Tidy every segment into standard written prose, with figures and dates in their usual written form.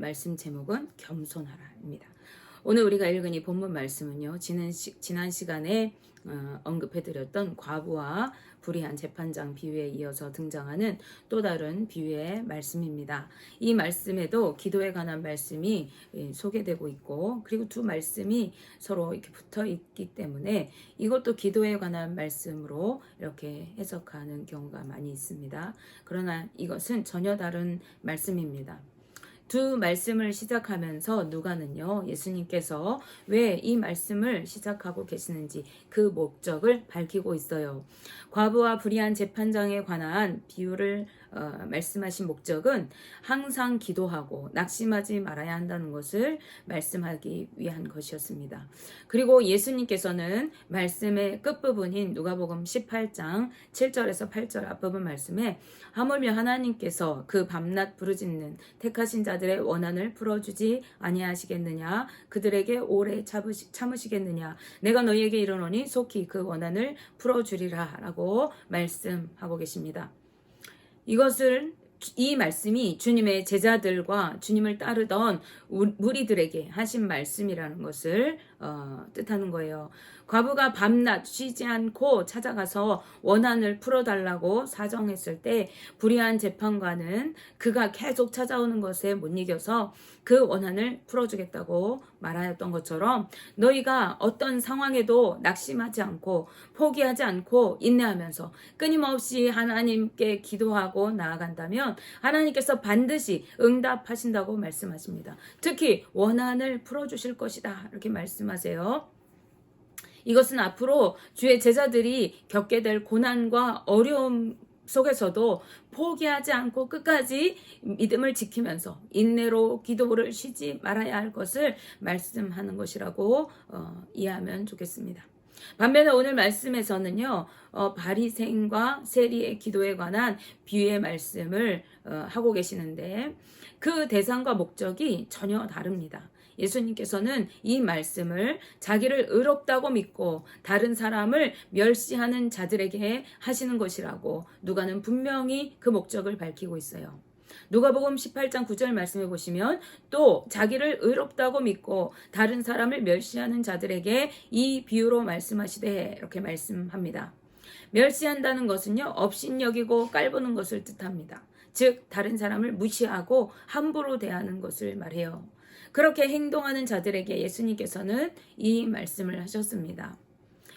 말씀 제목은 겸손하라입니다. 오늘 우리가 읽은 이 본문 말씀은요, 지난 시간에 언급해드렸던 과부와 불의한 재판장 비유에 이어서 등장하는 또 다른 비유의 말씀입니다. 이 말씀에도 기도에 관한 말씀이 소개되고 있고, 그리고 두 말씀이 서로 이렇게 붙어 있기 때문에 이것도 기도에 관한 말씀으로 이렇게 해석하는 경우가 많이 있습니다. 그러나 이것은 전혀 다른 말씀입니다. 두 말씀을 시작하면서 누가는요, 예수님께서 왜 이 말씀을 시작하고 계시는지 그 목적을 밝히고 있어요. 과부와 불의한 재판장에 관한 비유를 말씀하신 목적은 항상 기도하고 낙심하지 말아야 한다는 것을 말씀하기 위한 것이었습니다. 그리고 예수님께서는 말씀의 끝부분인 누가복음 18장 7절에서 8절 앞부분 말씀에 하물며 하나님께서 그 밤낮 부르짖는 택하신 자들의 원한을 풀어주지 아니하시겠느냐, 그들에게 오래 참으시겠느냐, 내가 너희에게 이르노니 속히 그 원한을 풀어주리라 라고 말씀하고 계십니다. 이 말씀이 주님의 제자들과 주님을 따르던 무리들에게 하신 말씀이라는 것을 뜻하는 거예요. 과부가 밤낮 쉬지 않고 찾아가서 원한을 풀어달라고 사정했을 때 불의한 재판관은 그가 계속 찾아오는 것에 못 이겨서 그 원한을 풀어주겠다고 말하였던 것처럼 너희가 어떤 상황에도 낙심하지 않고 포기하지 않고 인내하면서 끊임없이 하나님께 기도하고 나아간다면 하나님께서 반드시 응답하신다고 말씀하십니다. 특히 원한을 풀어주실 것이다 이렇게 말씀하세요. 이것은 앞으로 주의 제자들이 겪게 될 고난과 어려움 속에서도 포기하지 않고 끝까지 믿음을 지키면서 인내로 기도를 쉬지 말아야 할 것을 말씀하는 것이라고 이해하면 좋겠습니다. 반면에 오늘 말씀에서는요, 바리새인과 세리의 기도에 관한 비유의 말씀을 하고 계시는데 그 대상과 목적이 전혀 다릅니다. 예수님께서는 이 말씀을 자기를 의롭다고 믿고 다른 사람을 멸시하는 자들에게 하시는 것이라고 누가는 분명히 그 목적을 밝히고 있어요. 누가복음 18장 9절 말씀해 보시면 또 자기를 의롭다고 믿고 다른 사람을 멸시하는 자들에게 이 비유로 말씀하시되 이렇게 말씀합니다. 멸시한다는 것은요, 업신여기고 깔보는 것을 뜻합니다. 즉 다른 사람을 무시하고 함부로 대하는 것을 말해요. 그렇게 행동하는 자들에게 예수님께서는 이 말씀을 하셨습니다.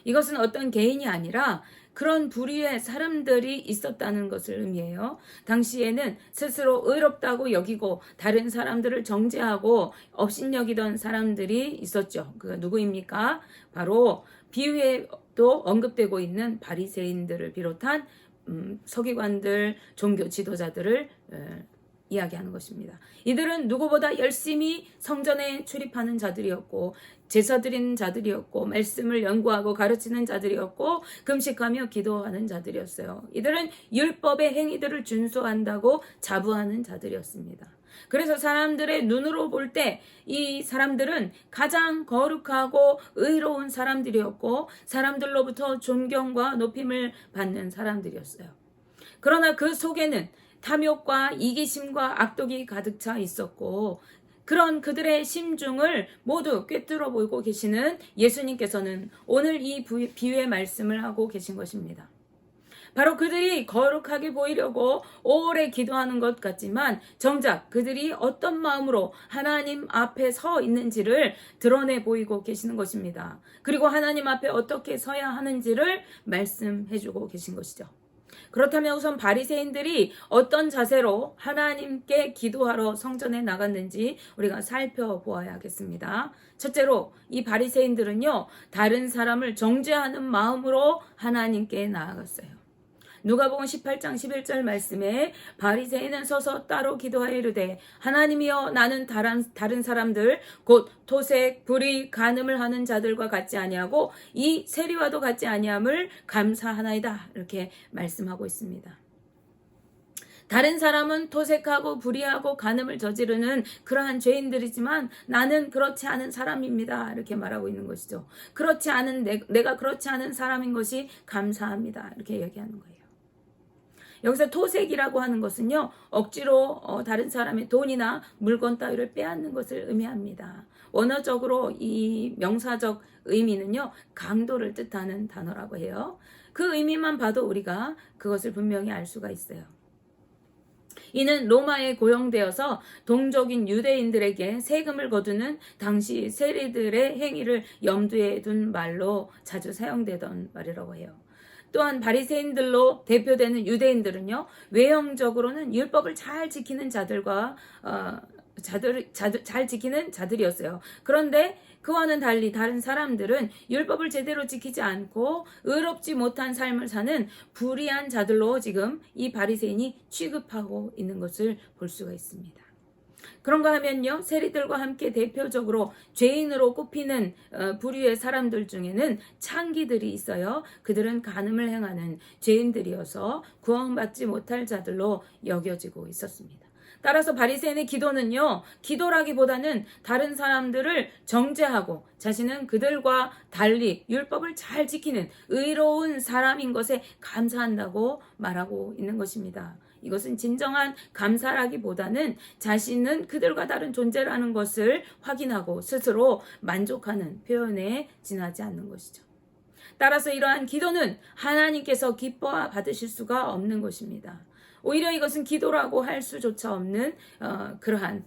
이것은 어떤 개인이 아니라 그런 부류의 사람들이 있었다는 것을 의미해요. 당시에는 스스로 의롭다고 여기고 다른 사람들을 정죄하고 업신여기던 사람들이 있었죠. 그가 누구입니까? 바로 비유에도 언급되고 있는 바리새인들을 비롯한 서기관들, 종교 지도자들을 이야기하는 것입니다. 이들은 누구보다 열심히 성전에 출입하는 자들이었고 제사 드리는 자들이었고 말씀을 연구하고 가르치는 자들이었고 금식하며 기도하는 자들이었어요. 이들은 율법의 행위들을 준수한다고 자부하는 자들이었습니다. 그래서 사람들의 눈으로 볼 때 이 사람들은 가장 거룩하고 의로운 사람들이었고 사람들로부터 존경과 높임을 받는 사람들이었어요. 그러나 그 속에는 탐욕과 이기심과 악독이 가득 차 있었고 그런 그들의 심중을 모두 꿰뚫어 보고 계시는 예수님께서는 오늘 이 비유의 말씀을 하고 계신 것입니다. 바로 그들이 거룩하게 보이려고 오래 기도하는 것 같지만 정작 그들이 어떤 마음으로 하나님 앞에 서 있는지를 드러내 보이고 계시는 것입니다. 그리고 하나님 앞에 어떻게 서야 하는지를 말씀해주고 계신 것이죠. 그렇다면 우선 바리새인들이 어떤 자세로 하나님께 기도하러 성전에 나갔는지 우리가 살펴보아야겠습니다. 첫째로 이 바리새인들은요, 다른 사람을 정죄하는 마음으로 하나님께 나아갔어요. 누가복음 18장 11절 말씀에 바리새인은 서서 따로 기도하여 이르되 하나님이여 나는 다른 사람들 곧 토색, 불의, 간음을 하는 자들과 같지 아니하고 이 세리와도 같지 아니함을 감사하나이다 이렇게 말씀하고 있습니다. 다른 사람은 토색하고 불의하고 간음을 저지르는 그러한 죄인들이지만 나는 그렇지 않은 사람입니다 이렇게 말하고 있는 것이죠. 그렇지 않은 내가 그렇지 않은 사람인 것이 감사합니다 이렇게 얘기하는 거예요. 여기서 토색이라고 하는 것은요, 억지로 다른 사람의 돈이나 물건 따위를 빼앗는 것을 의미합니다. 원어적으로 이 명사적 의미는요, 강도를 뜻하는 단어라고 해요. 그 의미만 봐도 우리가 그것을 분명히 알 수가 있어요. 이는 로마에 고용되어서 동족인 유대인들에게 세금을 거두는 당시 세리들의 행위를 염두에 둔 말로 자주 사용되던 말이라고 해요. 또한 바리새인들로 대표되는 유대인들은요, 외형적으로는 율법을 잘 지키는 자들과 잘 지키는 자들이었어요. 그런데 그와는 달리 다른 사람들은 율법을 제대로 지키지 않고 의롭지 못한 삶을 사는 불의한 자들로 지금 이 바리새인이 취급하고 있는 것을 볼 수가 있습니다. 그런가 하면요, 세리들과 함께 대표적으로 죄인으로 꼽히는 부류의 사람들 중에는 창기들이 있어요. 그들은 간음을 행하는 죄인들이어서 구원받지 못할 자들로 여겨지고 있었습니다. 따라서 바리새인의 기도는요, 기도라기보다는 다른 사람들을 정죄하고 자신은 그들과 달리 율법을 잘 지키는 의로운 사람인 것에 감사한다고 말하고 있는 것입니다. 이것은 진정한 감사라기보다는 자신은 그들과 다른 존재라는 것을 확인하고 스스로 만족하는 표현에 지나지 않는 것이죠. 따라서 이러한 기도는 하나님께서 기뻐 받으실 수가 없는 것입니다. 오히려 이것은 기도라고 할 수조차 없는 그러한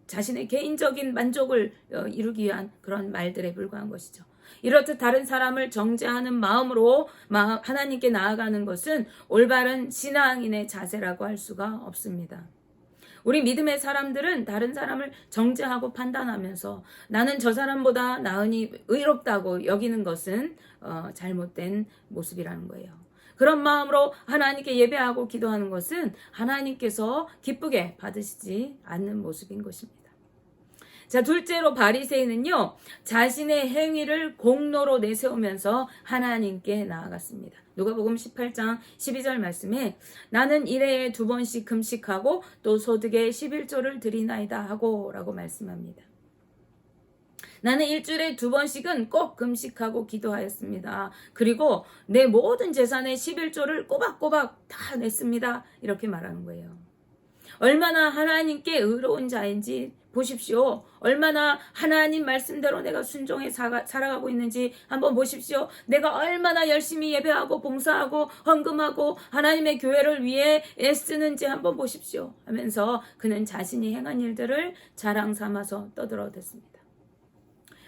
자신의 개인적인 만족을 이루기 위한 그런 말들에 불과한 것이죠. 이렇듯 다른 사람을 정죄하는 마음으로 하나님께 나아가는 것은 올바른 신앙인의 자세라고 할 수가 없습니다. 우리 믿음의 사람들은 다른 사람을 정죄하고 판단하면서 나는 저 사람보다 나으니 의롭다고 여기는 것은 잘못된 모습이라는 거예요. 그런 마음으로 하나님께 예배하고 기도하는 것은 하나님께서 기쁘게 받으시지 않는 모습인 것입니다. 자, 둘째로 바리새인은요, 자신의 행위를 공로로 내세우면서 하나님께 나아갔습니다. 누가복음 18장 12절 말씀에 나는 일해에 2번씩 금식하고 또 소득의 11조를 드리나이다 하고 라고 말씀합니다. 나는 일주일에 2번씩은 꼭 금식하고 기도하였습니다. 그리고 내 모든 재산의 11조를 꼬박꼬박 다 냈습니다. 이렇게 말하는 거예요. 얼마나 하나님께 의로운 자인지 보십시오. 얼마나 하나님 말씀대로 내가 순종해 살아가고 있는지 한번 보십시오. 내가 얼마나 열심히 예배하고 봉사하고 헌금하고 하나님의 교회를 위해 애쓰는지 한번 보십시오. 하면서 그는 자신이 행한 일들을 자랑 삼아서 떠들어댔습니다.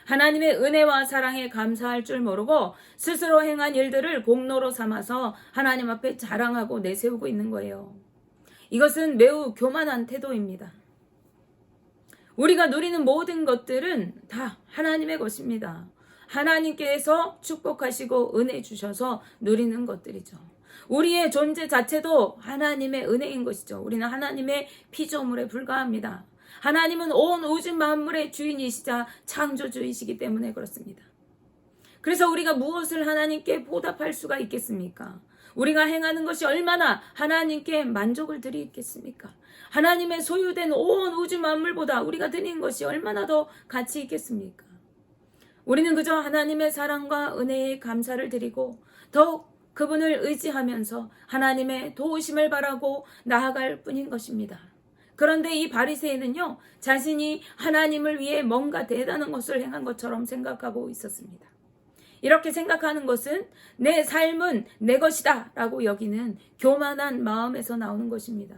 하나님의 은혜와 사랑에 감사할 줄 모르고 스스로 행한 일들을 공로로 삼아서 하나님 앞에 자랑하고 내세우고 있는 거예요. 이것은 매우 교만한 태도입니다. 우리가 누리는 모든 것들은 다 하나님의 것입니다. 하나님께서 축복하시고 은혜 주셔서 누리는 것들이죠. 우리의 존재 자체도 하나님의 은혜인 것이죠. 우리는 하나님의 피조물에 불과합니다. 하나님은 온 우주 만물의 주인이시자 창조주이시기 때문에 그렇습니다. 그래서 우리가 무엇을 하나님께 보답할 수가 있겠습니까? 우리가 행하는 것이 얼마나 하나님께 만족을 드리겠습니까? 하나님의 소유된 온 우주 만물보다 우리가 드린 것이 얼마나 더 가치 있겠습니까? 우리는 그저 하나님의 사랑과 은혜에 감사를 드리고 더욱 그분을 의지하면서 하나님의 도우심을 바라고 나아갈 뿐인 것입니다. 그런데 이 바리새인은요, 자신이 하나님을 위해 뭔가 대단한 것을 행한 것처럼 생각하고 있었습니다. 이렇게 생각하는 것은 내 삶은 내 것이다 라고 여기는 교만한 마음에서 나오는 것입니다.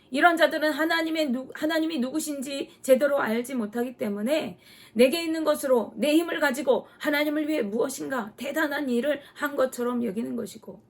이런 자들은 하나님이 누구신지 제대로 알지 못하기 때문에 내게 있는 것으로 내 힘을 가지고 하나님을 위해 무엇인가 대단한 일을 한 것처럼 여기는 것이고,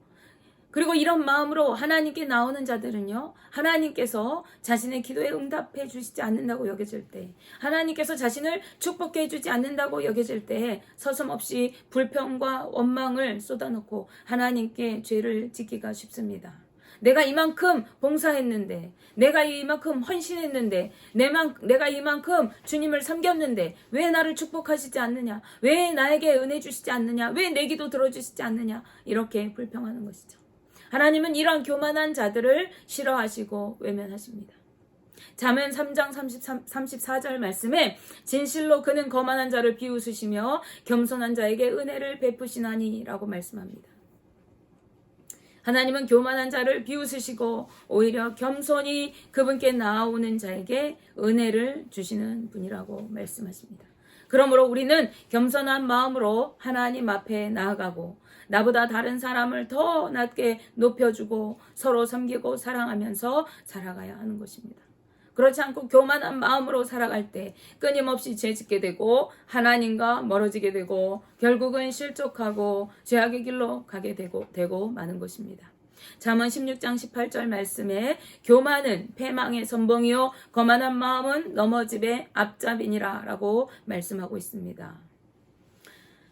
그리고 이런 마음으로 하나님께 나오는 자들은요, 하나님께서 자신의 기도에 응답해 주시지 않는다고 여겨질 때, 하나님께서 자신을 축복해 주지 않는다고 여겨질 때 서슴없이 불평과 원망을 쏟아놓고 하나님께 죄를 짓기가 쉽습니다. 내가 이만큼 봉사했는데, 내가 이만큼 헌신했는데, 내가 이만큼 주님을 섬겼는데 왜 나를 축복하시지 않느냐, 왜 나에게 은혜 주시지 않느냐, 왜 내 기도 들어주시지 않느냐, 이렇게 불평하는 것이죠. 하나님은 이런 교만한 자들을 싫어하시고 외면하십니다. 잠언 3장 34절 말씀에 진실로 그는 거만한 자를 비웃으시며 겸손한 자에게 은혜를 베푸시나니 라고 말씀합니다. 하나님은 교만한 자를 비웃으시고 오히려 겸손히 그분께 나아오는 자에게 은혜를 주시는 분이라고 말씀하십니다. 그러므로 우리는 겸손한 마음으로 하나님 앞에 나아가고 나보다 다른 사람을 더 낮게 높여주고 서로 섬기고 사랑하면서 살아가야 하는 것입니다. 그렇지 않고 교만한 마음으로 살아갈 때 끊임없이 죄짓게 되고 하나님과 멀어지게 되고 결국은 실족하고 죄악의 길로 가게 되고 마는 것입니다. 잠언 16장 18절 말씀에 교만은 패망의 선봉이요 거만한 마음은 넘어짐의 앞잡이니라 라고 말씀하고 있습니다.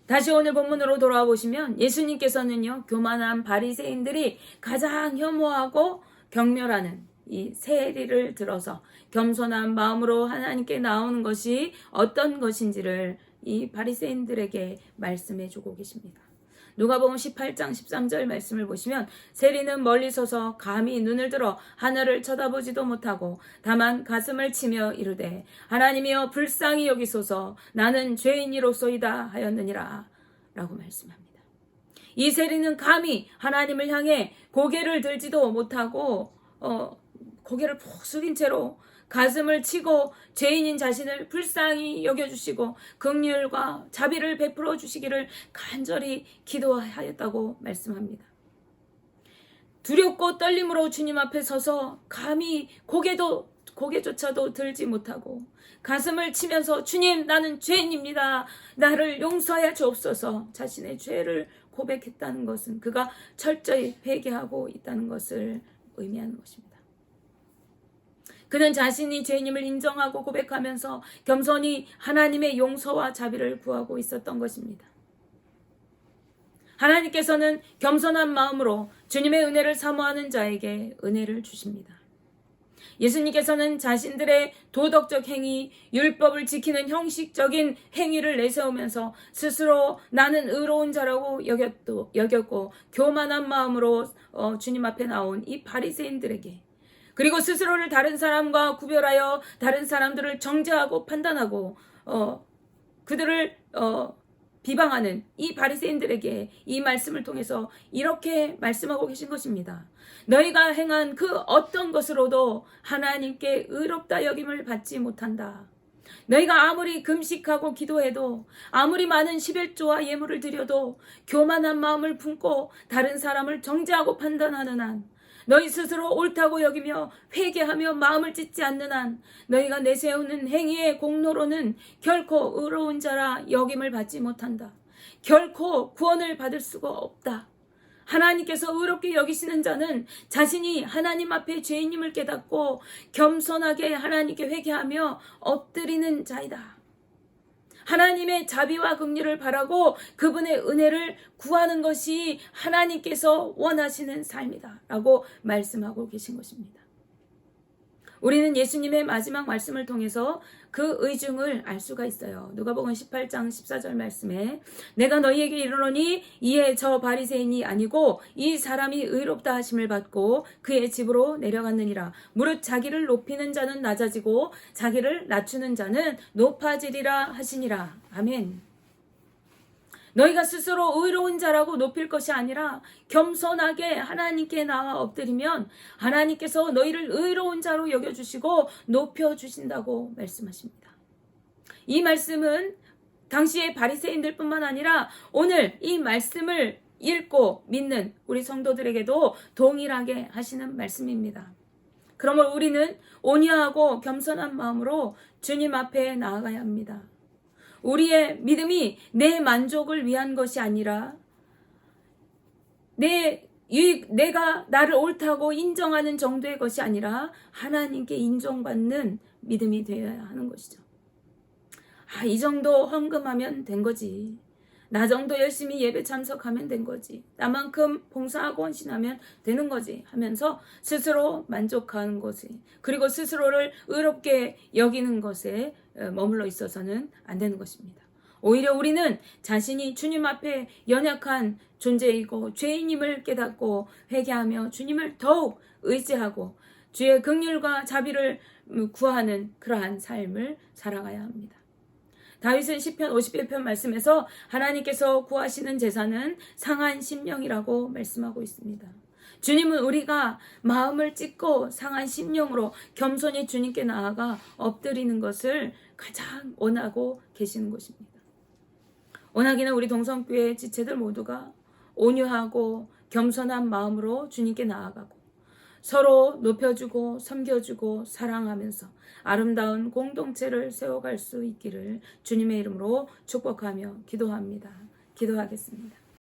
다시 오늘 본문으로 돌아와 보시면 예수님께서는요 교만한 바리새인들이 가장 혐오하고 경멸하는 이 세리를 들어서 겸손한 마음으로 하나님께 나오는 것이 어떤 것인지를 이 바리새인들에게 말씀해 주고 계십니다. 누가복음 18장 13절 말씀을 보시면 세리는 멀리 서서 감히 눈을 들어 하늘을 쳐다보지도 못하고 다만 가슴을 치며 이르되 하나님이여 불쌍히 여기소서 나는 죄인이로소이다 하였느니라 라고 말씀합니다. 이 세리는 감히 하나님을 향해 고개를 들지도 못하고 고개를 푹 숙인 채로 가슴을 치고 죄인인 자신을 불쌍히 여겨주시고 긍휼과 자비를 베풀어 주시기를 간절히 기도하였다고 말씀합니다. 두렵고 떨림으로 주님 앞에 서서 감히 고개조차도 들지 못하고 가슴을 치면서 주님 나는 죄인입니다. 나를 용서하여 주옵소서 자신의 죄를 고백했다는 것은 그가 철저히 회개하고 있다는 것을 의미하는 것입니다. 그는 자신이 죄인임을 인정하고 고백하면서 겸손히 하나님의 용서와 자비를 구하고 있었던 것입니다. 하나님께서는 겸손한 마음으로 주님의 은혜를 사모하는 자에게 은혜를 주십니다. 예수님께서는 자신들의 도덕적 행위, 율법을 지키는 형식적인 행위를 내세우면서 스스로 나는 의로운 자라고 여겼고 교만한 마음으로 주님 앞에 나온 이 바리새인들에게 그리고 스스로를 다른 사람과 구별하여 다른 사람들을 정죄하고 판단하고 그들을 비방하는 이 바리새인들에게 이 말씀을 통해서 이렇게 말씀하고 계신 것입니다. 너희가 행한 그 어떤 것으로도 하나님께 의롭다 여김을 받지 못한다. 너희가 아무리 금식하고 기도해도 아무리 많은 11조와 예물을 드려도 교만한 마음을 품고 다른 사람을 정죄하고 판단하는 한 너희 스스로 옳다고 여기며 회개하며 마음을 찢지 않는 한 너희가 내세우는 행위의 공로로는 결코 의로운 자라 여김을 받지 못한다. 결코 구원을 받을 수가 없다. 하나님께서 의롭게 여기시는 자는 자신이 하나님 앞에 죄인임을 깨닫고 겸손하게 하나님께 회개하며 엎드리는 자이다. 하나님의 자비와 긍휼을 바라고 그분의 은혜를 구하는 것이 하나님께서 원하시는 삶이다 라고 말씀하고 계신 것입니다. 우리는 예수님의 마지막 말씀을 통해서 그 의중을 알 수가 있어요. 누가복음 18장 14절 말씀에 내가 너희에게 이르노니 이에 저 바리새인이 아니고 이 사람이 의롭다 하심을 받고 그의 집으로 내려갔느니라. 무릇 자기를 높이는 자는 낮아지고 자기를 낮추는 자는 높아지리라 하시니라. 아멘. 너희가 스스로 의로운 자라고 높일 것이 아니라 겸손하게 하나님께 나와 엎드리면 하나님께서 너희를 의로운 자로 여겨주시고 높여주신다고 말씀하십니다. 이 말씀은 당시의 바리새인들 뿐만 아니라 오늘 이 말씀을 읽고 믿는 우리 성도들에게도 동일하게 하시는 말씀입니다. 그러므로 우리는 온유하고 겸손한 마음으로 주님 앞에 나아가야 합니다. 우리의 믿음이 내 만족을 위한 것이 아니라 내가 나를 옳다고 인정하는 정도의 것이 아니라 하나님께 인정받는 믿음이 되어야 하는 것이죠. 이 정도 헌금하면 된 거지. 나 정도 열심히 예배 참석하면 된 거지. 나만큼 봉사하고 헌신하면 되는 거지 하면서 스스로 만족하는 것이 그리고 스스로를 의롭게 여기는 것에 머물러 있어서는 안 되는 것입니다. 오히려 우리는 자신이 주님 앞에 연약한 존재이고 죄인임을 깨닫고 회개하며 주님을 더욱 의지하고 주의 긍휼과 자비를 구하는 그러한 삶을 살아가야 합니다. 다윗은 시편 51편 말씀에서 하나님께서 구하시는 제사는 상한 심령이라고 말씀하고 있습니다. 주님은 우리가 마음을 찢고 상한 심령으로 겸손히 주님께 나아가 엎드리는 것을 가장 원하고 계시는 것입니다. 원하기는 우리 동성교회 지체들 모두가 온유하고 겸손한 마음으로 주님께 나아가고 서로 높여주고 섬겨주고 사랑하면서 아름다운 공동체를 세워갈 수 있기를 주님의 이름으로 축복하며 기도합니다. 기도하겠습니다.